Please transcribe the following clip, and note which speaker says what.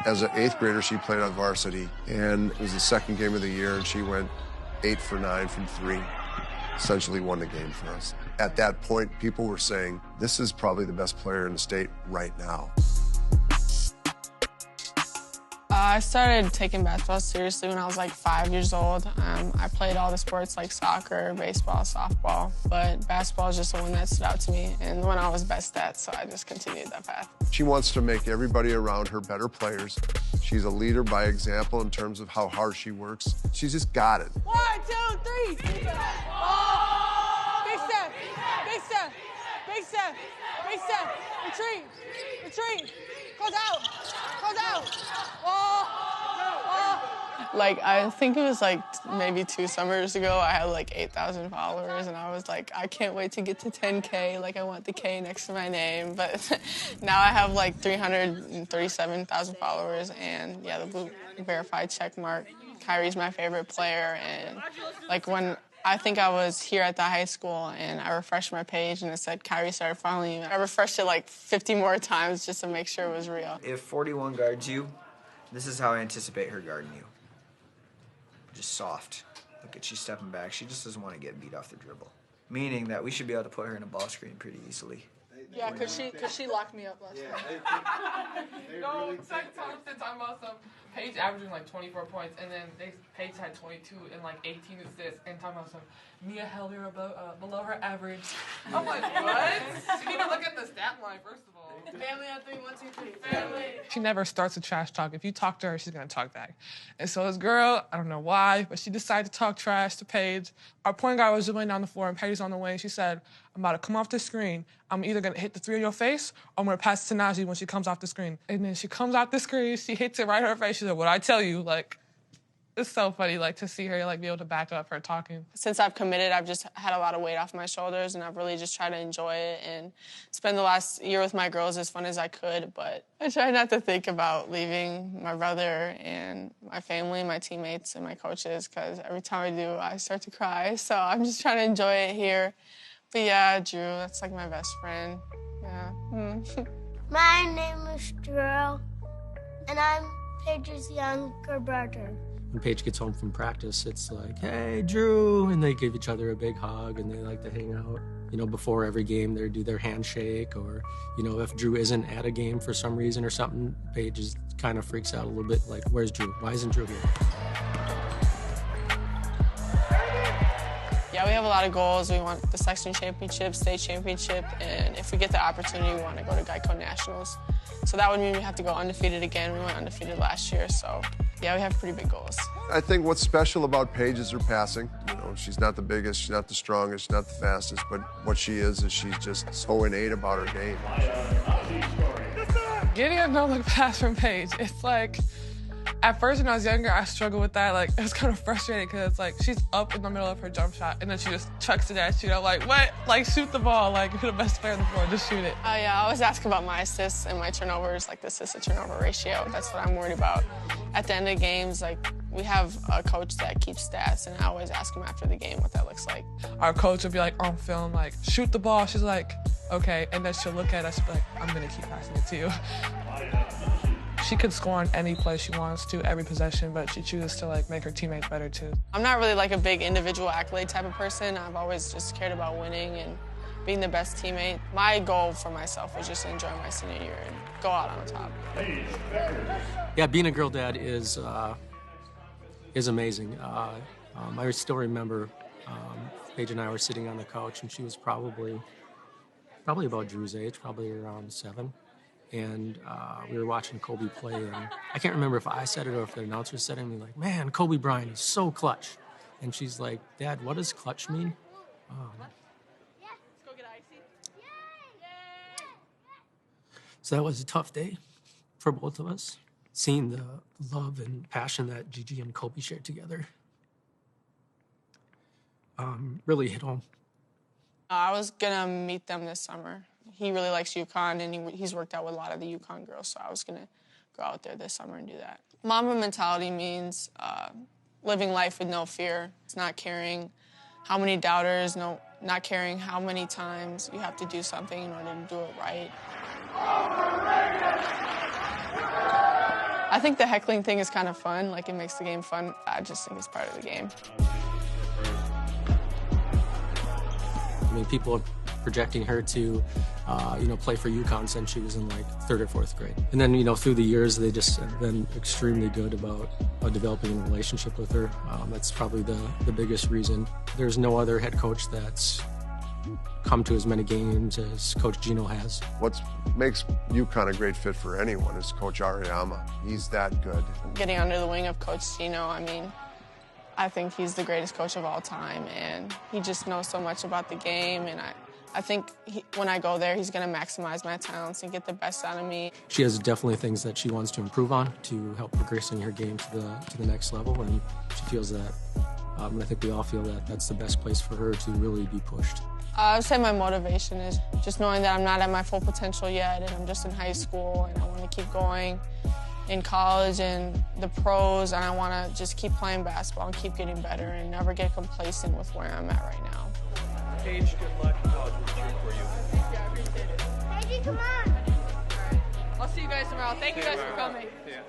Speaker 1: As an 8th grader, she played on varsity, and it was the second game of the year, and she went 8 for 9 from 3. Essentially won the game for us. At that point, people were saying, this is probably the best player in the state right now.
Speaker 2: I started taking basketball seriously when I was like 5 years old. I played all the sports like soccer, baseball, softball, but basketball is just the one that stood out to me and the one I was best at, so I just continued that path.
Speaker 1: She wants to make everybody around her better players. She's a leader by example in terms of how hard she works. She's just got it.
Speaker 3: 1, 2, 3. Big step, big step, big step, big step. Retreat, retreat. Goes out, goes out.
Speaker 2: Like, I think it was like maybe 2 summers ago, I had like 8,000 followers, and I was like, I can't wait to get to 10K. Like, I want the K next to my name. But now I have like 337,000 followers, and yeah, the blue verified check mark. Kyrie's my favorite player, and like when I think I was here at the high school, and I refreshed my page, and it said Kyrie started following you. I refreshed it like 50 more times just to make sure it was real.
Speaker 4: If 41 guards you, this is how I anticipate her guarding you. Just soft. Look at she stepping back. She just doesn't want to get beat off the dribble. Meaning that we should be able to put her in a ball screen pretty easily.
Speaker 3: Yeah, cause she locked me up last time.
Speaker 5: No, second time since I'm awesome. Paige averaging like 24 points, and then Paige had 22 and like 18 assists, and talking about some Mia held her below her average. I'm like, what? You need to look at the stat line first of all.
Speaker 3: Family on 3, 1, 2, 3. Family.
Speaker 5: She never starts a trash talk. If you talk to her, she's gonna talk back. And so this girl, I don't know why, but she decided to talk trash to Paige. Our point guard was dribbling down the floor, and Paige's on the wing. She said, I'm about to come off the screen. I'm either gonna hit the 3 in your face, or I'm gonna pass it to Najee when she comes off the screen. And then she comes off the screen, she hits it right in her face. She said, what'd I tell you? Like, it's so funny, like, to see her, like, be able to back up her talking.
Speaker 2: Since I've committed, I've just had a lot of weight off my shoulders, and I've really just tried to enjoy it and spend the last year with my girls as fun as I could. But I try not to think about leaving my brother and my family, my teammates, and my coaches, because every time I do, I start to cry. So I'm just trying to enjoy it here. But yeah, Drew, that's like my best friend. Yeah.
Speaker 6: My name is Drew, and I'm Paige's younger brother.
Speaker 7: When Paige gets home from practice, it's like, hey, Drew, and they give each other a big hug, and they like to hang out. You know, before every game, they do their handshake, or, you know, if Drew isn't at a game for some reason or something, Paige just kind of freaks out a little bit, like, where's Drew? Why isn't Drew here?
Speaker 2: Yeah, we have a lot of goals. We want the section championship, state championship, and if we get the opportunity, we want to go to Geico Nationals. So that would mean we have to go undefeated again. We went undefeated last year, so yeah, we have pretty big goals.
Speaker 1: I think what's special about Paige is her passing. You know, she's not the biggest, she's not the strongest, she's not the fastest, but what she is she's just so innate about her game.
Speaker 5: Getting a no-look pass from Paige, it's like, at first when I was younger, I struggled with that. Like, it was kind of frustrating because, like, she's up in the middle of her jump shot, and then she just chucks it at you. I'm like, what? Like, shoot the ball. Like, you're the best player on the floor. Just shoot it.
Speaker 2: Yeah, I always ask about my assists and my turnovers, like the assist-to-turnover ratio. That's what I'm worried about. At the end of games, like, we have a coach that keeps stats, and I always ask him after the game what that looks like.
Speaker 5: Our coach would be like, on film, like, shoot the ball. She's like, okay. And then she'll look at us and be like, I'm going to keep passing it to you. She could score on any play she wants to, every possession, but she chooses to, like, make her teammates better, too.
Speaker 2: I'm not really, like, a big individual accolade type of person. I've always just cared about winning and being the best teammate. My goal for myself was just to enjoy my senior year and go out on top.
Speaker 7: Yeah, being a girl dad is amazing. I still remember Paige and I were sitting on the couch, and she was probably about Drew's age, probably around 7. And we were watching Kobe play, and I can't remember if I said it or if the announcer said it, and we were like, man, Kobe Bryant is so clutch. And she's like, Dad, what does clutch mean?
Speaker 3: Let's go get icy.
Speaker 7: So that was a tough day for both of us, seeing the love and passion that Gigi and Kobe shared together. Really hit home.
Speaker 2: I was gonna meet them this summer. He really likes UConn, and he's worked out with a lot of the UConn girls, so I was gonna go out there this summer and do that. Mamba mentality means living life with no fear. It's not caring how many doubters, not caring how many times you have to do something in order to do it right. I think the heckling thing is kind of fun. Like, it makes the game fun. I just think it's part of the game.
Speaker 7: I mean, people are projecting her to, play for UConn since she was in like 3rd or 4th grade. And then, through the years, they just have been extremely good about developing a relationship with her. That's probably the biggest reason. There's no other head coach that's come to as many games as Coach Gino has.
Speaker 1: What makes UConn a great fit for anyone is Coach Ariyama. He's that good.
Speaker 2: Getting under the wing of Coach Gino, I think he's the greatest coach of all time, and he just knows so much about the game, and I think when I go there, he's going to maximize my talents and get the best out of me.
Speaker 7: She has definitely things that she wants to improve on to help progressing her game to the next level, and she feels that. And I think we all feel that that's the best place for her to really be pushed.
Speaker 2: I would say my motivation is just knowing that I'm not at my full potential yet, and I'm just in high school, and I want to keep going in college and the pros, and I want to just keep playing basketball and keep getting better and never get complacent with where I'm at right now.
Speaker 8: Paige, good luck in college. We're cheering for you.
Speaker 2: Thank you, I appreciate it.
Speaker 6: Paige, come on.
Speaker 2: All right. I'll see you guys tomorrow. Thank you guys for coming.
Speaker 8: Yeah.